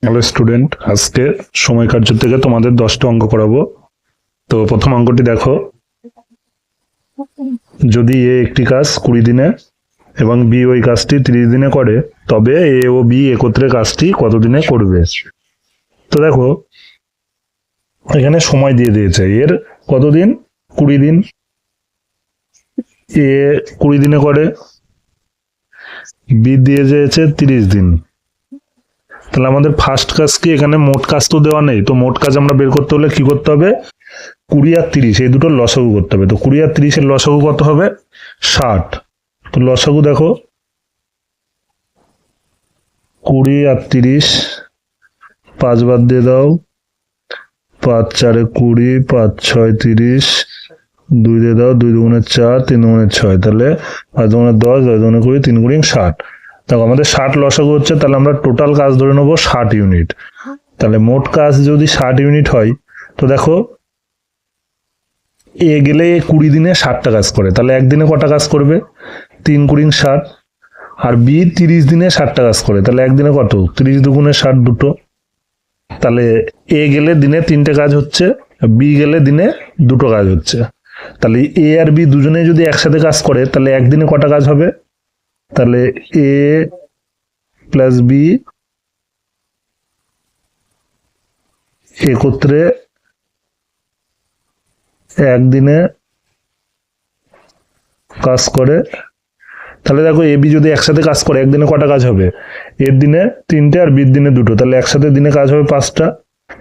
Hello student, আজকে সময় কার্য থেকে তোমাদের 10টা অঙ্ক করাবো। তো প্রথম অঙ্কটি দেখো, যদি এ একটি কাজ 20 দিনে এবং বি ওই কাজটি 30 দিনে করে, তবে এ ও বি একত্রে কাজটি কত দিনে করবে। তো দেখো এখানে সময় দিয়ে দিয়েছে, এর কতদিন, 20 দিন। এ 20 দিনে করে, বি দিয়ে দিয়েছে 30 দিন। তাহলে আমাদের ফার্স্ট কাজ কি, এখানে মোট কাজ তো দেওয়া নেই, তো মোট কাজ আমরা বের করতে হলে কি করতে হবে, 20 আর 30 এই দুটোর লসাগু করতে হবে। তো 20 আর 30 এর লসাগু কত হবে, 60। তো লসাগু দেখো, 20 আর 30, 5 বাদ দিয়ে দাও, 5 4 20, 5 6 30, 2 দিয়ে দাও, 2 দুগুণে 4, 3 দুগুণে 6, তাহলে 5 দুগুণে 10, 10 দুগুণে 20, 3 গুণিং 60। দেখো আমাদের 60 লসাগু হচ্ছে, তাহলে আমরা টোটাল কাজ ধরে নেবো 60 ইউনিট। তাহলে মোট কাজ যদি 60 ইউনিট হয়, তো দেখো এ গেলে 20 দিনে 60টা কাজ করে, তাহলে একদিনে কটা কাজ করবে, 3 গুণিং 60। আর বি 30 দিনে 60টা কাজ করে, তাহলে একদিনে কত, 30 দুগুণে 60, দুটো। তাহলে এ গেলে দিনে 3টে কাজ হচ্ছে, বি গেলে দিনে 2টো কাজ হচ্ছে। তাহলে এ আর বি দুজনে যদি একসাথে কাজ করে, তাহলে একদিনে কটা কাজ হবে, তাহলে এ প্লাস বি একত্রে একদিনে কাজ করে। তাহলে দেখো এ বি যদি একসাথে কাজ করে, একদিনে কটা কাজ হবে, এর দিনে 3টে আর বির দিনে 2টো, তাহলে একসাথে দিনে কাজ হবে 5টা।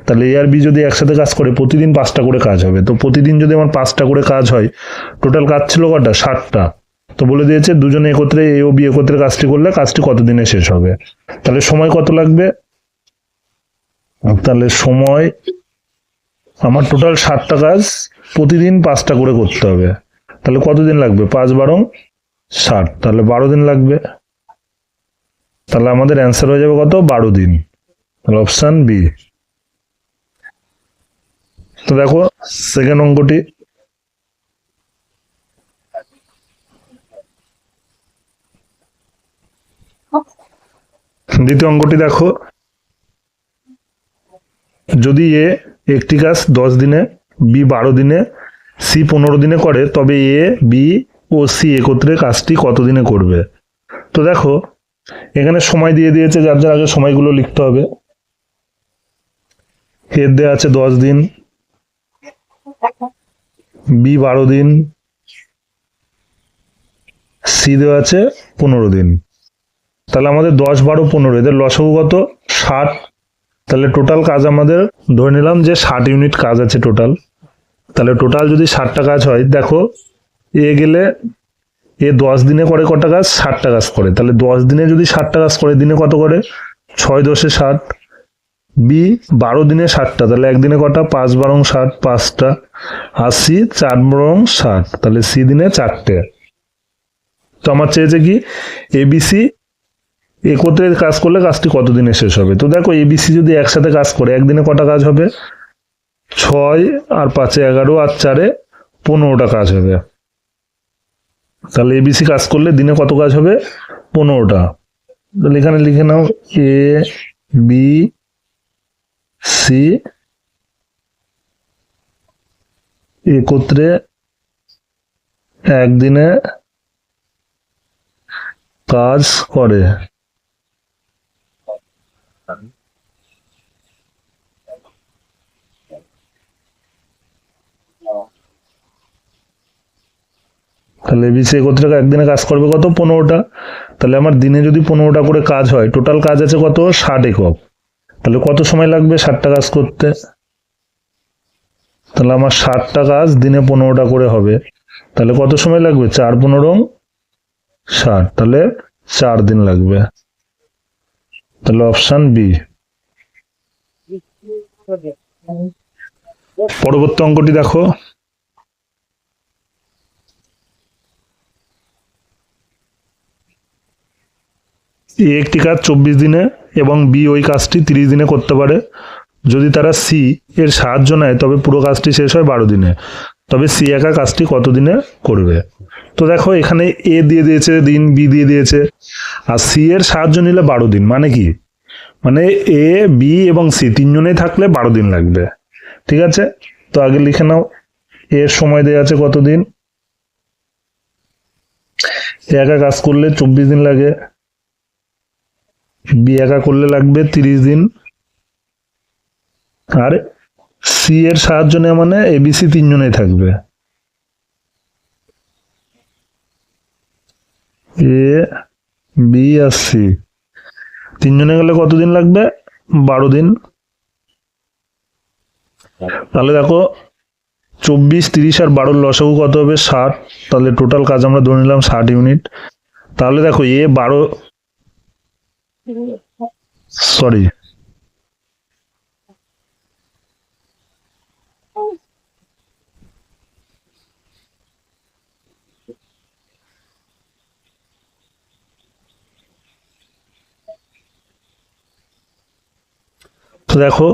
তাহলে এ আর বি যদি একসাথে কাজ করে, প্রতিদিন 5টা করে কাজ হবে। তো প্রতিদিন যদি আমার 5টা করে কাজ হয়, টোটাল কাজ ছিল কটা, 60টা। তো বলে দিয়েছে দুজনে একত্রে, এ ও বি একত্রে কাজটি করলে কাজটি কত দিনে শেষ হবে। তাহলে সময় কত লাগবে, তাহলে সময় আমার টোটাল 60টা কাজ প্রতিদিন 5টা করে করতে হবে। তাহলে কতদিন লাগবে, 5 12 60, তাহলে 12 দিন লাগবে। তাহলে আমাদের অ্যান্সার হয়ে যাবে কত, 12 দিন। তাহলে অপশন বি। তো দেখো সেকেন্ড অঙ্কটি, দ্বিতীয় অঙ্কটি দেখো, যদি এ একটি কাজ 10 দিনে, বি 12 দিনে, সি 15 দিনে করে, তবে এ বি ও সি একত্রে কাজটি কত দিনে করবে। তো দেখো এখানে সময় দিয়ে দিয়েছে, যার যার আগে সময়গুলো লিখতে হবে। এর দেওয়া আছে 10 দিন, বি 12 দিন, সি দেওয়া আছে 15 দিন। তাহলে আমাদের 10 12 15 এদের লসাগু কত, 60। তাহলে টোটাল কাজ আমাদের ধরে নিলাম যে 60 ইউনিট কাজ আছে টোটাল। তাহলে টোটাল যদি 60টা কাজ হয়, দেখো এ গেলে এ 10 দিনে করে কটা কাজ, 60টা কাজ করে। তাহলে 10 দিনে যদি 60টা কাজ করে, দিনে কত করে, 6 10 60। বি 12 দিনে 60টা, তাহলে একদিনে কটা, 5 12 60, 5টা। আর সি 4 12 60, তাহলে সি দিনে 4টে। তো আমার চেয়েছে কি, এবিসি একত্রে কাজ করলে কাজটি কত দিনে শেষ হবে। তো দেখো এবিসি যদি একসাথে কাজ করে, একদিনে কটা কাজ হবে, 6 আর 5 11 আর 4 15টা কাজ হবে। তাহলে এবিসি কাজ করলে দিনে কত কাজ হবে, 15টা। তাহলে এখানে লিখে নাও, এ বি সি একত্রে একদিনে কাজ করে। তাহলে এবিসি একত্রে একদিনে কাজ করবে কত, 15টা। তাহলে আমার দিনে যদি 15টা করে কাজ হয়, টোটাল কাজ আছে কত, 60 একক। তাহলে কত সময় লাগবে 60টা কাজ করতে, তাহলে আমার 60টা কাজ দিনে 15টা করে হবে। তাহলে কত সময় লাগবে, 4 15 60, তাহলে 4 দিন লাগবে। তাহলে অপশন বি। পরবর্তী অঙ্কটি দেখো, এ একটি কাজ 24 দিনে এবং বি ওই কাজটি 30 দিনে করতে পারে। যদি তারা সি এর সাহায্য নেয়, তবে পুরো কাজটি শেষ হয় 12 দিনে। তবে সি একা কাজটি কত দিনে করবে। তো দেখো এখানে এ দিয়ে দিয়েছে দিন, বি দিয়ে দিয়েছে, আর সি এর সাহায্য নিলে 12 দিন। মানে কি, মানে এ বি এবং সি তিনজনেই থাকলে 12 দিন লাগবে। ঠিক আছে, তো আগে লিখে নাও, এর সময় দেওয়া আছে কতদিন, একা কাজ করলে 24 দিন লাগে, বি একা করলে লাগবে 30 দিন, আর সি এর সাহায্য নেওয়া মানে এবিসি তিনজনেই থাকবে, এ বি আর সি তিনজনে গেলে কতদিন লাগবে, 12 দিন। তাহলে দেখো 24, 30 আর 12 লসাগু কত হবে, 60। তাহলে টোটাল কাজ আমরা ধরে নিলাম 60 ইউনিট। তাহলে দেখো এ 12, সরি তো দেখো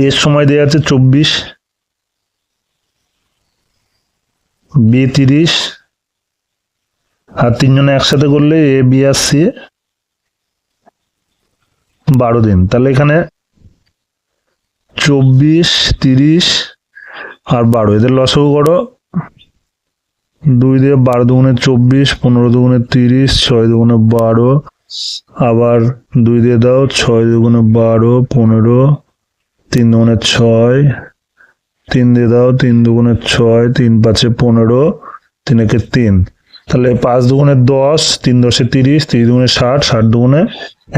এর সময় দেওয়া আছে 24, বি 30, আর তিনজনে একসাথে করলে এ বি আর সি 12 দিন। তাহলে এখানে 24, 30 আর 12 এদের লসাগু করো, 2 দিয়ে 12 দুগুণে 24, 15 দুগুণে 30, 6 দুগুণে 12, আবার 2 দিয়ে দাও, 6 দুগুণে 12, 15, 3 দুগুণে 6, 3 দিয়ে দাও, 3 দুগুণে 6, 3 5 15, 3 একে 3, তাহলে 5 দুগুণে 10, 3 10 30, 30 দুগুণে 60, 60 দুগুণে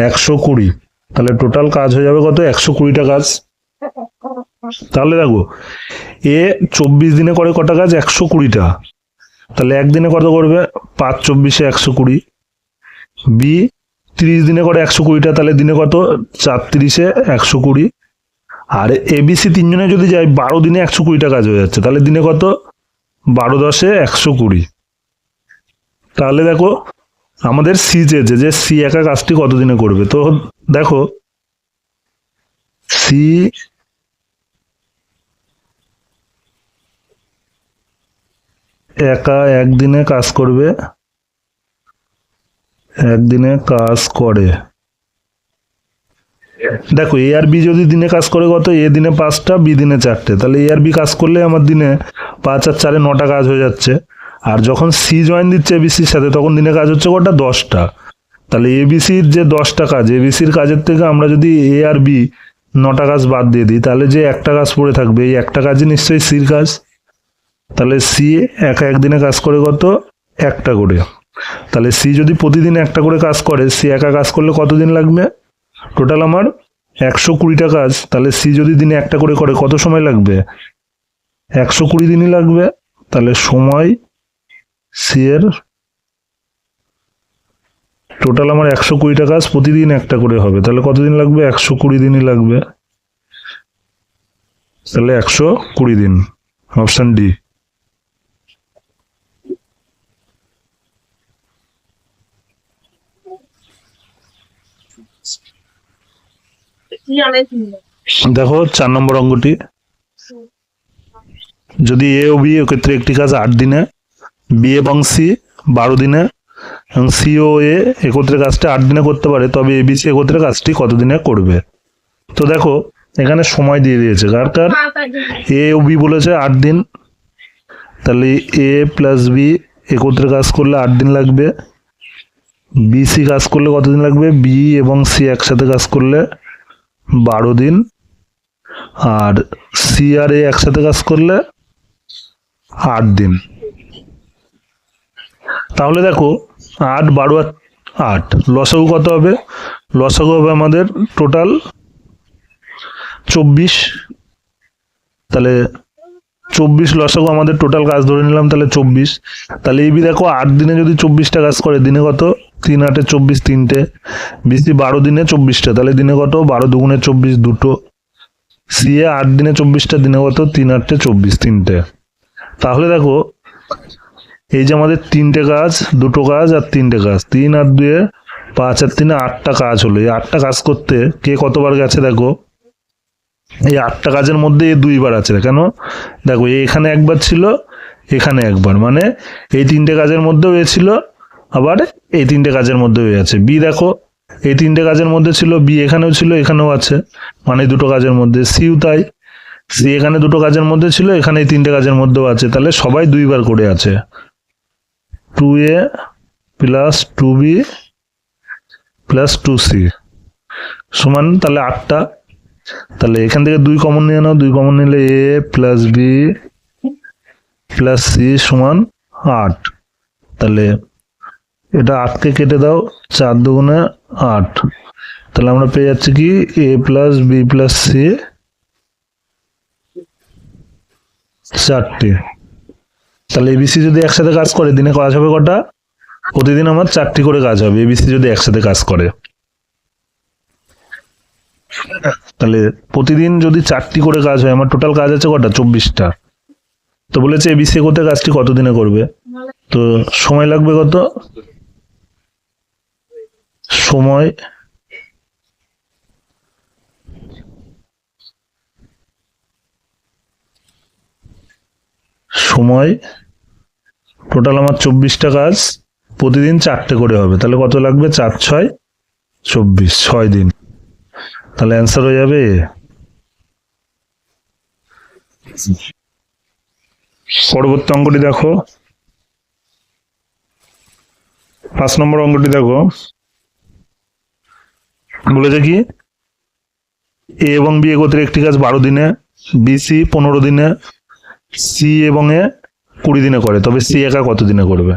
120। তাহলে টোটাল কাজ হয়ে যাবে কত, 120টা কাজ। তাহলে দেখো এ 24 দিনে করে কটা কাজ, 120টা। তাহলে একদিনে কত করবে, 5 24 120। বি 30 দিনে করে 120টা, তাহলে দিনে কত, 4 30 120। আর এবিসি তিনজনে যদি যায় 12 দিনে 120টা কাজ হয়ে যাচ্ছে, তাহলে দিনে কত, 12 10 120। তাহলে দেখো আমাদের সি চেয়েছে যে সি একা কাজটি কতদিনে করবে। তো দেখো সি একা একদিনে কাজ করবে, একদিনে কাজ করে। দেখো এ আর বি যদি দিনে কাজ করে কত, এ দিনে 5টা, বি দিনে 4টে, তাহলে এ আর বি কাজ করলে আমার দিনে 5 আর 4 9টা কাজ হয়ে যাচ্ছে। আর যখন সি জয়েন দিচ্ছে এবিসির সাথে তখন দিনে কাজ হচ্ছে কটা, 10টা। তাহলে এবিসির যে 10টা কাজ, এবিসির কাজের থেকে আমরা যদি এ আর বি 9টা কাজ বাদ দিয়ে দিই, তাহলে যে একটা কাজ পড়ে থাকবে, এই একটা কাজই নিশ্চয়ই সির কাজ। তাহলে সি একা একদিনে কাজ করে কত, একটা করে। তাহলে সি যদি প্রতিদিন একটা করে কাজ করে, সি একা কাজ করলে কতদিন লাগবে, টোটাল আমার 120টা কাজ। তাহলে সি যদি দিনে একটা করে করে কত সময় লাগবে, 120 দিনই লাগবে। তাহলে সময় সি এর টোটাল আমার 120টা কাজ প্রতিদিন একটা করে হবে, তাহলে কতদিন লাগবে, 120 দিনই লাগবে। তাহলে 120 দিন, অপশন ডি। দেখো 4 নম্বর অঙ্কটি, যদি এ ও বি ক্ষেত্রে একটি কাজ 8 দিনে, বি এবং সি 12 দিনে এবং সি ও এ একত্রে কাজটা 8 দিনে করতে পারে, তবে এ বি সি একত্রে কাজটি কত দিনে করবে। তো দেখো এখানে সময় দিয়ে দিয়েছে, কার কার, এ ও বি বলেছে 8 দিন, তাহলে এ প্লাস বি একত্রে কাজ করলে 8 দিন লাগবে। বি সি কাজ করলে কতদিন লাগবে, বি এবং সি একসাথে কাজ করলে 12 দিন, আর সি আর এ একসাথে কাজ করলে 8 দিন। তাহলে দেখো 8 12 আর 8 লসাগু কত হবে, লসাগু হবে আমাদের টোটাল 24। তাহলে 24 লসাগু আমাদের টোটাল কাজ ধরে নিলাম, তাহলে 24। তাহলে এই বি দেখো 8 দিনে যদি 24টা কাজ করে, দিনে কত, 3 8 24 3টে। বিসি 12 দিনে 24টা, তাহলে দিনে কত, 12 দুগুণে 24 2টো। সি এ 8 দিনে 24টা, দিনে কত, 3 8 24 3টে। তাহলে দেখো এই যে আমাদের 3টে কাজ, 2টো কাজ আর 3টে কাজ, 3 আর 2 5 আর 3 8টা কাজ হলো। এই 8টা কাজ করতে কে কতবার গেছে, দেখো এই 8টা কাজের মধ্যে এ 2বার আছে। কেন, দেখো এখানে একবার ছিল, এখানে একবার, মানে এই 3টে কাজের মধ্যেও এ ছিল, আবার এই 3টে কাজের মধ্যেও এ আছে। বি দেখো এই তিনটে কাজের মধ্যে ছিল, বি এখানেও ছিল, এখানেও আছে, মানে দুটো কাজের মধ্যে। সিও তাই, সি এখানে দুটো কাজের মধ্যে ছিল, এখানে এই তিনটে কাজের মধ্যেও আছে, তাহলে সবাই দুইবার করে আছে। 2a plus 2b plus 2c সমান তাহলে 8টা। তাহলে এখান থেকে 2 কমন নিয়ে নাও, 2 কমন নিলে a plus b plus c সমান 8। তাহলে এটা 8কে কেটে দাও, 4 দুগুণে 8, তাহলে আমরা পেয়ে যাচ্ছি কি a plus b plus c 4টে। তাহলে এবিসি যদি একসাথে কাজ করে দিনে কাজ হবে কটা? প্রতিদিন আমার 4টি করে কাজ হবে এবিসি যদি একসাথে কাজ করে। তাহলে প্রতিদিন যদি 4টি করে কাজ হয়, আমার টোটাল কাজ আছে কটা? 24টা। তো বলেছে এবিসি করতে কাজটি কত দিনে করবে, তো সময় লাগবে কত? সময় টোটাল আমার 24টা কাজ, প্রতিদিন 4টে করে হবে, তাহলে কত লাগবে? 4 6 24, 6 দিন। তাহলে অ্যান্সার হয়ে যাবে পরবর্তী অঙ্কটি দেখো, 5 নম্বর অঙ্কটি দেখো। বলেছে কি এ এবং বি একত্রে একটি কাজ 12 দিনে, বিসি 15 দিনে, সি এবং এ 20 দিনে করে, তবে সি একা কত দিনে করবে?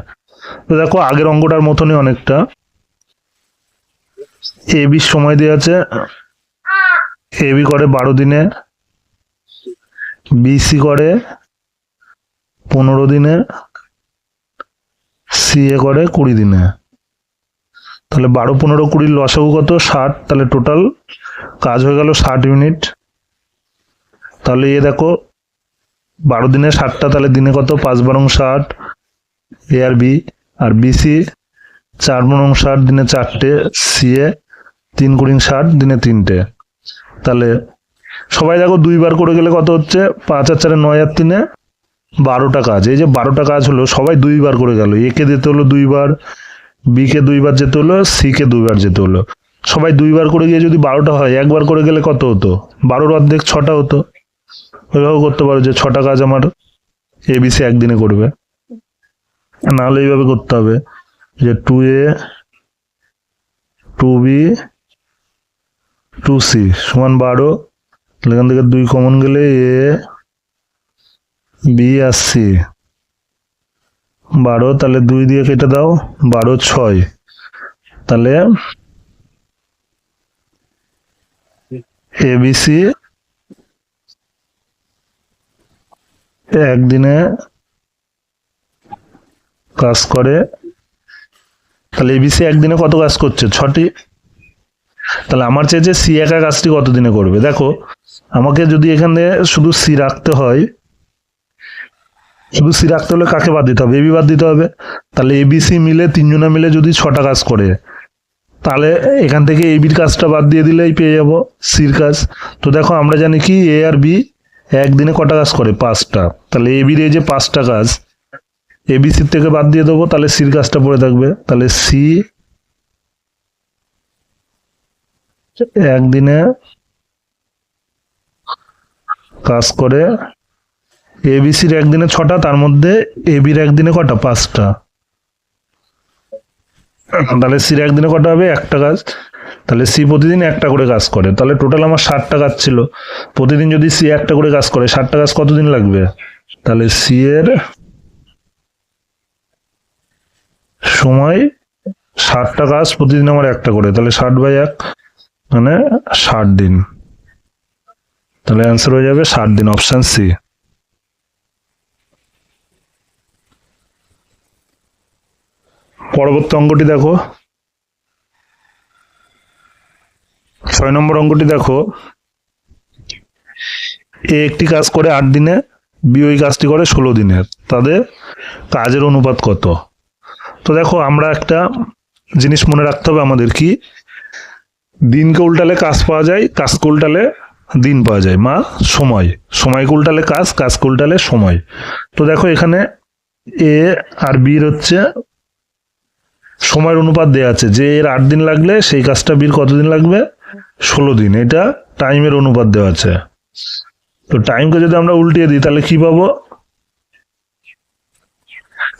তো দেখো আগের অঙ্কটার মতনই অনেকটা। এ বির সময় দেওয়া আছে, এ বি করে 12 দিনে, বিসি করে 15 দিনে, সি এ করে 20 দিনে। তাহলে 12 15 20 লসাগু কত? 60। তাহলে টোটাল কাজ হয়ে গেল 60 ইউনিট। তাহলে এ দেখো 12 দিনে 60টা, তাহলে দিনে কত? 5 12 60 এ আর বি। আর বিসি 4 12 60 দিনে 4টে, সি এ 3 20 60 দিনে 3টে। তাহলে সবাই দেখো 2বার করে গেলে কত হচ্ছে? 5 আর 4 9 আর 3 12টা কাজ। এই যে 12টা কাজ হলো, সবাই 2বার করে গেল। এ কে যেতে হলো 2বার, বি কে 2বার যেতে হলো, সি কে 2বার যেতে হলো। সবাই 2বার করে গিয়ে যদি 12টা হয়, একবার করে গেলে কত হতো? 12-র অর্ধেক 6টা হতো। ওইভাবে করতে পারো যে 6টা কাজ আমার এবিসি একদিনে করবে, নাহলে এইভাবে করতে হবে যে 2a 2b 2c সমান 12। এখান থেকে 2 কমন গেলে এ বি আর সি 12, তাহলে 2 দিয়ে কেটে দাও, 12 6। তাহলে এবিসি একদিনে কাজ করে। তাহলে এবিসি একদিনে কত কাজ করছে? 6টি। তাহলে আমার চেয়েছে সি একা কাজটি কত দিনে করবে। দেখো আমাকে যদি এখানে শুধু সি রাখতে হয়, শুধু সি রাখতে হলে কাকে বাদ দিতে হবে? এবি বাদ দিতে হবে। তাহলে এবিসি মিলে 3 জনা মিলে যদি 6টা কাজ করে, তাহলে এখান থেকে এবির কাজটা বাদ দিয়ে দিলেই পেয়ে যাব সির কাজ। তো দেখো আমরা জানি কি এ আর বি একদিনে কটা কাজ করে? 5টা। তাহলে এবির এই যে 5টা কাজ এবিসির থেকে বাদ দিয়ে দেবো, তাহলে সির কাজটা পড়ে থাকবে। তাহলে সি একদিনে কাজ করে, এবিসির একদিনে 6টা, তার মধ্যে এবির একদিনে কটা? 5টা। তাহলে সির একদিনে কটা হবে? একটা কাজ। তাহলে সি প্রতিদিন একটা করে কাজ করে, তাহলে টোটাল আমার 60টা কাজ ছিল। প্রতিদিন যদি সি একটা করে কাজ করে, 60টা কাজ কতদিন লাগবে? তাহলে সি এর সময় 60টা কাজ, প্রতিদিন আমার একটা করে, তাহলে 60/1 মানে 60 দিন। তাহলে অ্যান্সার হয়ে যাবে 60 দিন, অপশন সি। পরবর্তী অঙ্কটি দেখো, 6 নম্বর অঙ্কটি দেখো। এ একটি কাজ করে 8 দিনে, বি ওই কাজটি করে 16 দিনে, তাদের কাজের অনুপাত কত? তো দেখো আমরা একটা জিনিস মনে রাখতে হবে আমাদের, কি দিনকে উল্টালে কাজ পাওয়া যায়, কাজকে উল্টালে দিন পাওয়া যায়, সময়কে উল্টালে কাজকে উল্টালে সময়। তো দেখো এখানে এ আর বির হচ্ছে সময়ের অনুপাত দেওয়া আছে যে এর 8 দিন লাগলে সেই কাজটা বির কতদিন লাগবে, 16 দিন। এটা টাইমের অনুপাত দেওয়া আছে। তো টাইমকে যদি আমরা উল্টিয়ে দিই তাহলে কি পাবো,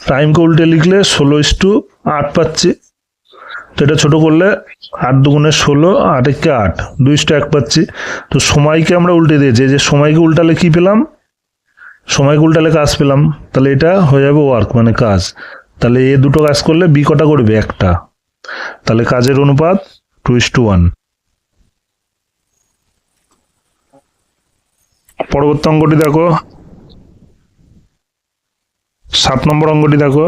টাইমকে উল্টে লিখলে 16:8 পাচ্ছি। তো এটা ছোট করলে 8 দুগুণে 16, 8 একে 8, 2:1 পাচ্ছি। তো সময়কে আমরা উল্টে দিয়েছি, যে সময়কে উল্টালে কি পেলাম, সময়কে উল্টালে কাজ পেলাম। তাহলে এটা হয়ে যাবে ওয়ার্ক মানে কাজ। তাহলে এ দুটো কাজ করলে বি কটা করবে, একটা। তাহলে কাজের অনুপাত 2:1। পরবর্তী অঙ্কটি দেখো, 7 নম্বর অঙ্কটি দেখো।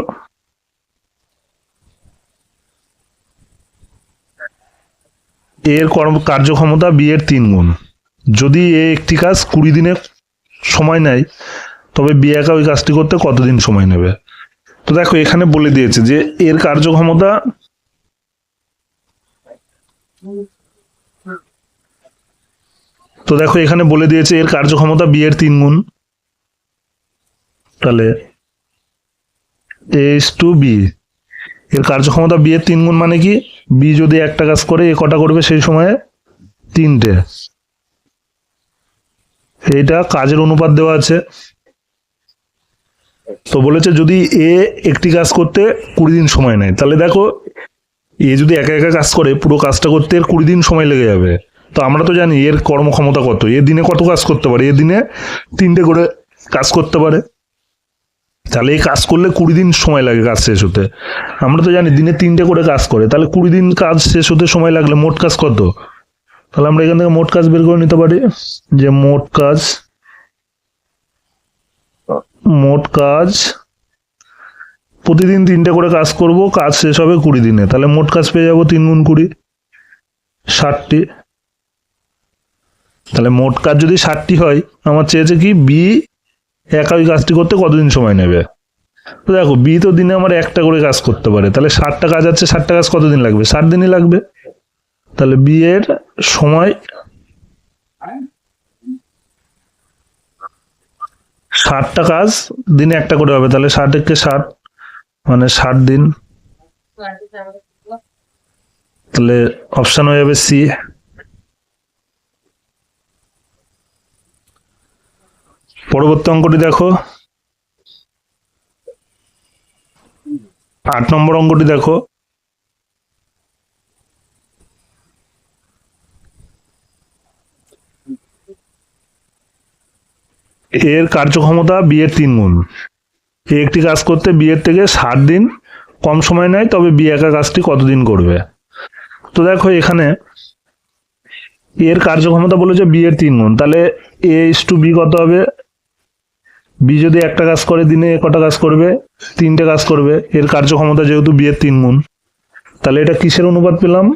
এর কার্যক্ষমতা বি এর 3 গুণ। যদি এ একটি কাজ 20 দিনে সময় নেয় তবে বি একা ওই কাজটি করতে কতদিন সময় নেবে। তো দেখো এখানে বলে দিয়েছে যে এর কার্যক্ষমতা এর কার্যক্ষমতা বি এর 3 গুণ। তাহলে A/B, এর কার্যক্ষমতা বি এর 3 গুণ মানে কি, বি যদি একটা কাজ করে এ কটা করবে সেই সময়ে, 3টে। এইটা কাজের অনুপাত দেওয়া আছে। তো বলেছে যদি এ একটি কাজ করতে 20 দিন সময় নেয়, তাহলে দেখো এ যদি একা একা কাজ করে পুরো কাজটা করতে এর 20 দিন সময় লেগে যাবে। তো আমরা তো জানি এর কর্মক্ষমতা কত, এ দিনে কত কাজ করতে পারে, এ দিনে 3টে করে কাজ করতে পারে। তাহলে এই কাজ করলে 20 দিন সময় লাগে কাজ শেষ হতে। আমরা তো জানি দিনে 3টে করে কাজ করে, তাহলে 20 দিন কাজ শেষ হতে সময় লাগলে মোট কাজ কত। তাহলে আমরা এখান থেকে মোট কাজ বের করে নিতে পারি, যে মোট কাজ প্রতিদিন 3টে করে কাজ করব, কাজ শেষ হবে 20 দিনে। তাহলে মোট কাজ পেয়ে যাবো 3 গুণ 20, 60টি। তাহলে মোট কাজ যদি 60টি হয়, আমার চেয়েছে কি বি একা ওই কাজটি করতে কতদিন সময় নেবে। তো দেখো বি তো দিনে আমার একটা করে কাজ করতে পারে, তাহলে 60টা কাজ আছে, 60টা কাজ কতদিন লাগবে, 60 দিনই লাগবে। তাহলে বি এর সময় 60টা কাজ দিনে একটা করে হবে, তাহলে 60 একে 60 মানে 60 দিন। তাহলে অপশন হয়ে যাবে সি। পরবর্তী অঙ্কটি দেখো, 8 নম্বর অঙ্কটি দেখো। এর কার্যক্ষমতা বি এর 3 গুণ। এ একটি কাজ করতে বি এর থেকে 60 দিন কম সময় নেয়, তবে বি একা কাজটি কতদিন করবে। তো দেখো এখানে এর কার্যক্ষমতা বলেছে বি এর 3 গুণ, তাহলে A/B কত হবে, বি যদি একটা কাজ করে দিনে এ কটা কাজ করবে, 3টে কাজ করবে। এর কার্যক্ষমতা যেহেতু বি এর 3 গুণ, তাহলে এটা কিসের অনুপাত পেলাম,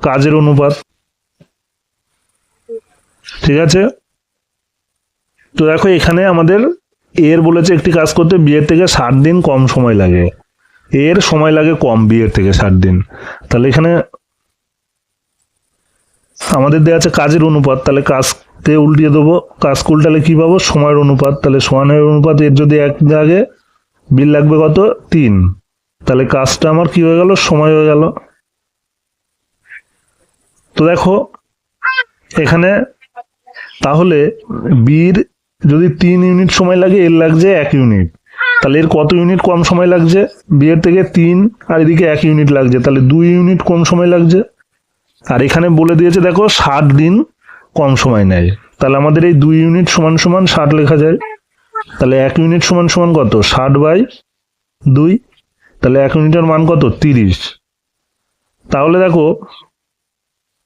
কাজের অনুপাত। ঠিক আছে। তো দেখো এখানে আমাদের এর বলেছে একটি কাজ করতে বি এর থেকে 60 দিন কম সময় লাগে, এর সময় লাগে কম বি এর থেকে 60 দিন। তাহলে এখানে আমাদের দেওয়া আছে কাজের অনুপাত, তাহলে কাজকে উল্টিয়ে দেবো, কাজ উল্টালে কি পাবো, সময়ের অনুপাত। তাহলে সময়ের অনুপাত এর যদি 1 লাগে, বিল লাগবে কত, 3। তাহলে কাজটা আমার কি হয়ে গেল, সময় হয়ে গেল। তো দেখো এখানে তাহলে বির যদি 3 ইউনিট সময় লাগে, এর লাগছে 1 ইউনিট, তাহলে এর কত ইউনিট কম সময় লাগছে, বি এর থেকে 3 আর এদিকে 1 ইউনিট লাগছে, তাহলে 2 ইউনিট কম সময় লাগছে। আর এখানে বলে দিয়েছে দেখো 60 দিন কম সময় নেয়, তাহলে আমাদের এই 2 ইউনিট সমান সমান 60 লেখা যায়। তাহলে 1 ইউনিট সমান সমান কত, 60/2, তাহলে 1 ইউনিটের মান কত, 30। তাহলে দেখো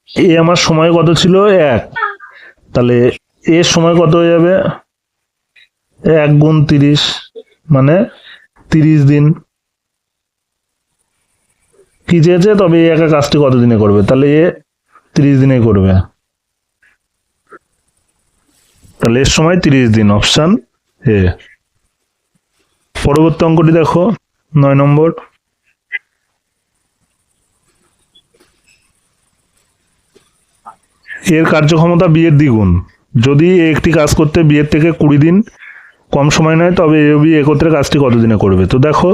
এ আমার সময় কত ছিল, 1, তাহলে এর সময় কত হয়ে যাবে, 1 গুণ 30 মানে 30 দিন। কি চেয়েছে, তবে এই একা কাজটি কতদিনে করবে, তাহলে এ 30 দিনে করবে। তাহলে এর সময় 30 দিন, অপশন এ। পরবর্তী অঙ্কটি দেখো, 9 নম্বর। এর কার্যক্ষমতা বি এর দ্বিগুণ। যদি এ একটি কাজ করতে বি এর থেকে 20 দিন কম সময় নেয়, তবে এ ও বি একত্রে কাজটি কতদিনে করবে। তো দেখো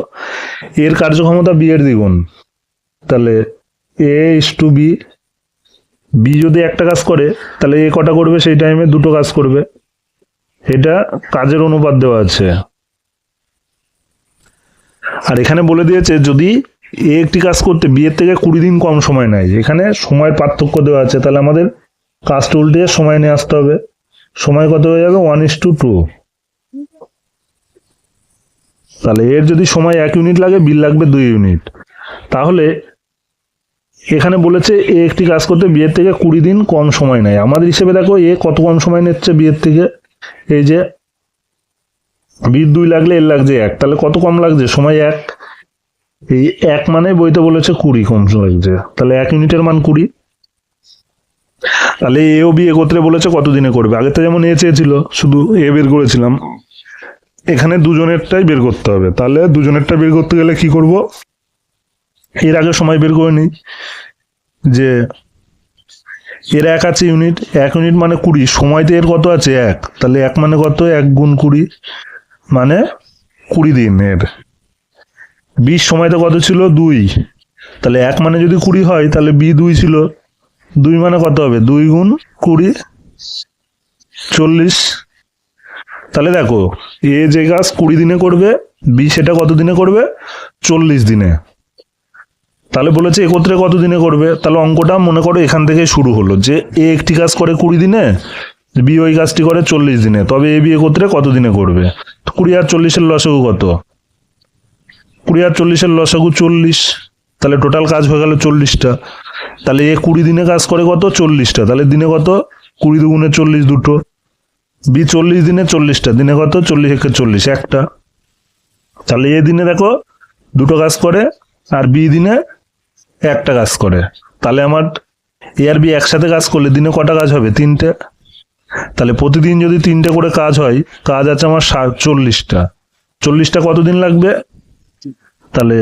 এর কার্যক্ষমতা বি এর দ্বিগুণ, তাহলে এ ইস টু বি, বি যদি একটা কাজ করে তাহলে এ কটা করবে সেই টাইমে? দুটো কাজ করবে। এটা কাজের অনুপাত দেওয়া আছে। আর এখানে বলে দিয়েছে যদি এ একটি কাজ করতে বি এর থেকে 20 দিন কম সময় নেয়, এখানে সময়ের পার্থক্য দেওয়া আছে, তাহলে আমাদের কাজটা উল্টে সময় নিয়ে আসতে হবে। সময় কত হয়ে যাবে? 1:2। তাহলে এর যদি সময় 1 ইউনিট লাগে, বির লাগবে 2 ইউনিট। তাহলে এখানে বলেছে এ একটি কাজ করতে বি এর থেকে 20 দিন কম সময় নেয়। আমাদের হিসেবে দেখো এ কত কম সময় নিচ্ছে বি এর থেকে, এই যে বির 2 লাগলে এর লাগছে 1, তাহলে কত কম লাগছে? সময় 1। এই 1 মানে বইতে বলেছে 20 কম লাগছে, তাহলে 1 ইউনিটের মান 20। তাহলে এ ও বি একত্রে বলেছে কত দিনে করবে। আগে তো যেমন এ চেয়েছিল শুধু এ বের করেছিলাম, এখানে দুজনেরটাই বের করতে হবে। তাহলে দুজনেরটা বের করতে গেলে কি করব? এর আগে সময় বের করে নিই, যে এর 1 আছে ইউনিট, 1 ইউনিট মানে 20, সময়তে এর কত আছে? 1, তাহলে 1 মানে কত? 1 গুণ 20 মানে 20 দিন। এর 20 সময়তে কত ছিল? 2, তাহলে 1 মানে যদি 20 হয় তাহলে বি 2 ছিল, 2 মানে কত হবে? 2 গুণ 20, 40। তাহলে দেখো এ যে কাজ 20 দিনে করবে, বি সেটা কত দিনে করবে? 40 দিনে। তাহলে বলেছে একত্রে কত দিনে করবে। তাহলে অঙ্কটা মনে করো এখান থেকে শুরু হলো, যে এ একটি কাজ করে 20 দিনে, বি ওই কাজটি করে 40 দিনে, তবে এ বি একত্রে কত দিনে করবে। 20 আর 40-এর লসাগু কত? 20 আর 40-এর লসাগু 40, তাহলে টোটাল কাজ হয়ে গেল 40টা। তাহলে এ 20 দিনে কাজ করে কত? 40টা, তাহলে দিনে কত? 20 দুগুণে 40 দুটো। বি 40 দিনে 40টা, দিনে কত? 40 একে 40 একটা। তাহলে এ দিনে দেখো দুটো কাজ করে, আর বি দিনে একটা কাজ করে। তাহলে আমার এ আর বি একসাথে কাজ করলে দিনে কটা কাজ হবে? 3টে। তাহলে প্রতিদিন যদি 3টে করে কাজ হয়, কাজ আছে আমার 40টা। 40টা কত দিন লাগবে? তাহলে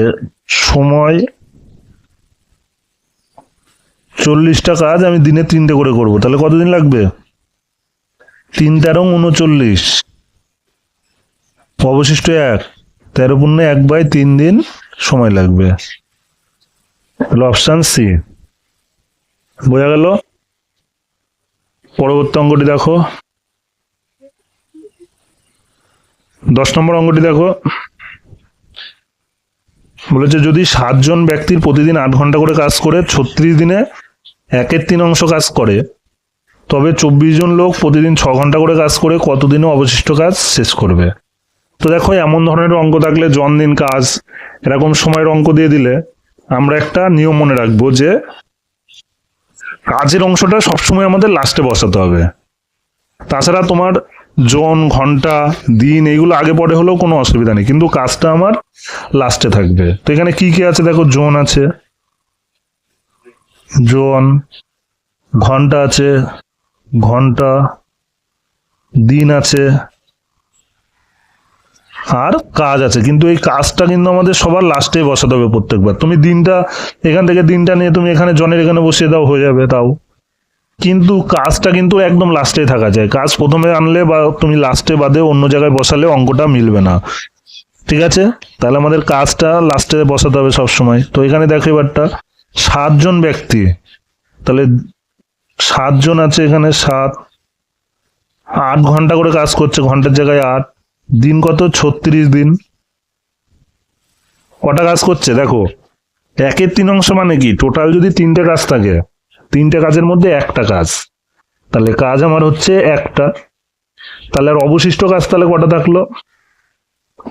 সময় 40টা কাজ আমি দিনে 3টে করে করব, তাহলে কতদিন লাগবে? 3 13 39, অবশিষ্ট 1, 13 পূর্ণ 1/3 দিন সময় লাগবে। তাহলে অপশন সি। বোঝা গেল? পরবর্তী অঙ্কটি দেখো, 10 নম্বর অঙ্কটি দেখো। বলেছে যদি 7 জন ব্যক্তির প্রতিদিন 8 ঘন্টা করে কাজ করে 36 দিনে 1/3 অংশ কাজ করে, তবে 24 জন লোক প্রতিদিন 6 ঘন্টা করে কাজ করে কতদিনে অবশিষ্ট কাজ শেষ করবে। তো দেখো এমন ধরনের অঙ্ক থাকলে, জন্মদিন কাজ এরকম সময়ের অঙ্ক দিয়ে দিলে আমরা একটা নিয়ম মনে রাখবো, যে কাজের অংশটা সবসময় আমাদের লাস্টে বসাতে হবে। তাছাড়া তোমার জন, ঘন্টা, দিন এইগুলো আগে পরে হলেও কোনো অসুবিধা নেই, কিন্তু কাজটা আমার লাস্টে থাকবে। তো এখানে কি কি আছে দেখো, জন আছে, জন, ঘন্টা আছে, ঘন্টা, দিন আছে, আর কাজ আছে। কিন্তু এই কাজটা কিন্তু আমাদের সবার লাস্টে বসাতে হবে প্রত্যেকবার। তুমি দিনটা এখান থেকে দিনটা নিয়ে তুমি এখানে জনের এখানে বসিয়ে দাও, হয়ে যাবে তাও, কিন্তু কাজটা কিন্তু একদম লাস্টে থাকা যায়। কাজ প্রথমে আনলে বা তুমি লাস্টে বাদে অন্য জায়গায় বসালে অঙ্কটা মিলবে না। ঠিক আছে, তাহলে আমাদের কাজটা লাস্টে বসাতে হবে সবসময়। তো এখানে দেখো এবারটা 7 জন ব্যক্তি, তাহলে 7 জন আছে এখানে, 7, 8 ঘন্টা করে কাজ করছে, ঘন্টার জায়গায় 8, দিন কত? 36 দিন। কটা কাজ করছে দেখো, 1/3 অংশ মানে কি? টোটাল যদি 3টে কাজ থাকে, 3টে কাজের মধ্যে একটা কাজ, তাহলে কাজ আমার হচ্ছে একটা। তাহলে আর অবশিষ্ট কাজ তাহলে কটা থাকলো?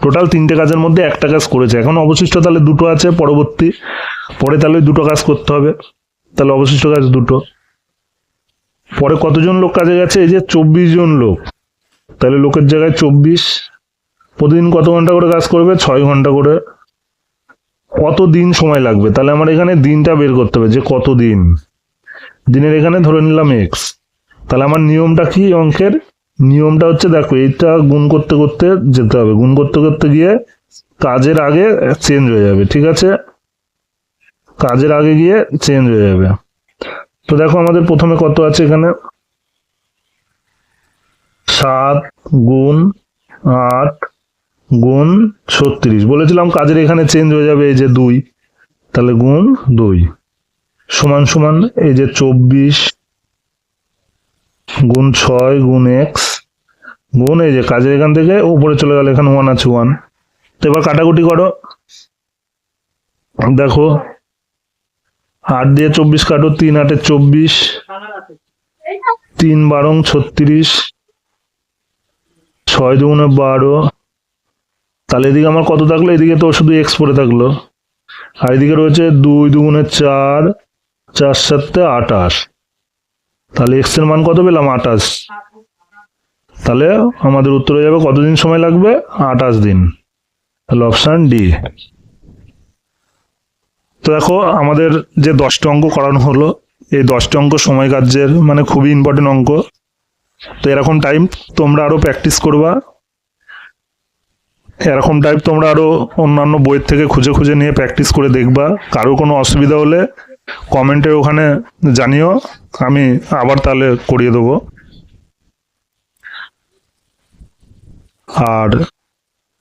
টোটাল 3টে কাজের মধ্যে একটা কাজ করেছে, এখন অবশিষ্ট তাহলে 2টো আছে পরবর্তী, পরে তাহলে 2টো কাজ করতে হবে, তাহলে অবশিষ্ট কাজ 2টো। পরে কতজন লোক কাজে গেছে? এই যে 24 জন লোক, তাহলে লোকের জায়গায় 24, প্রতিদিন কত ঘন্টা করে কাজ করবে? 6 ঘন্টা করে। কত দিন সময় লাগবে? তাহলে আমার এখানে দিনটা বের করতে হবে, যে কত দিন। দিনের এখানে ধরে নিলাম এক্স। তাহলে আমার নিয়মটা কি অঙ্কের? নিয়মটা হচ্ছে দেখো, এইটা গুণ করতে করতে যেতে হবে, গুণ করতে করতে গিয়ে কাজের আগে চেঞ্জ হয়ে যাবে। ঠিক আছে, কাজের আগে গিয়ে চেঞ্জ হয়ে যাবে। তো দেখো আমাদের প্রথমে কত আছে এখানে, 7 গুণ 8 গুণ 36, বলেছিলাম কাজের এখানে চেঞ্জ হয়ে যাবে, এই যে 2, তাহলে গুণ 2 সমান সমান এই যে 24 গুণ 6 গুণ এক্স গুণ এই যে কাজের এখান থেকে উপরে চলে গেল, এখানে 1 আছে 1। তো এবার কাটাকুটি করো, দেখো 8 দিয়ে 24 কাটো, 3 8 24, 3 12 36, 6 2 12। তাহলে এদিকে আমার কত থাকলো? এদিকে তো শুধু এক্স পড়ে থাকলো, আর এদিকে রয়েছে 2 2 4, 4 7 28। তাহলে এক্স এর মান কত পেলাম? 28। তাহলে আমাদের উত্তর হয়ে যাবে কতদিন সময় লাগবে? 28 দিন। তাহলে অপশন ডি। তো দেখো আমাদের যে 10টা অঙ্ক করানো হলো, এই 10টা অঙ্ক সময় কার্যের মানে খুবই ইম্পর্টেন্ট অঙ্ক। তো এরকম টাইম তোমরা আরো প্র্যাকটিস করবা, এরকম টাইপ তোমরা আরো অন্যান্য বইয়ের থেকে খুঁজে খুঁজে নিয়ে প্র্যাকটিস করে দেখবা। কারো কোনো অসুবিধা হলে কমেন্টে ওখানে জানিও, আমি আবার তাহলে করিয়ে দেবো। আর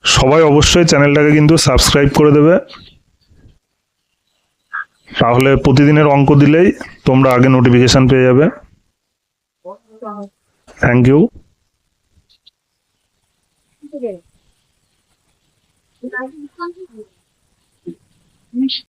সবাই অবশ্যই চ্যানেলটাকে কিন্তু সাবস্ক্রাইব করে দেবে, তাহলে প্রতিদিনের অঙ্ক দিলেই তোমরা আগে নোটিফিকেশন পেয়ে যাবে। Thank you.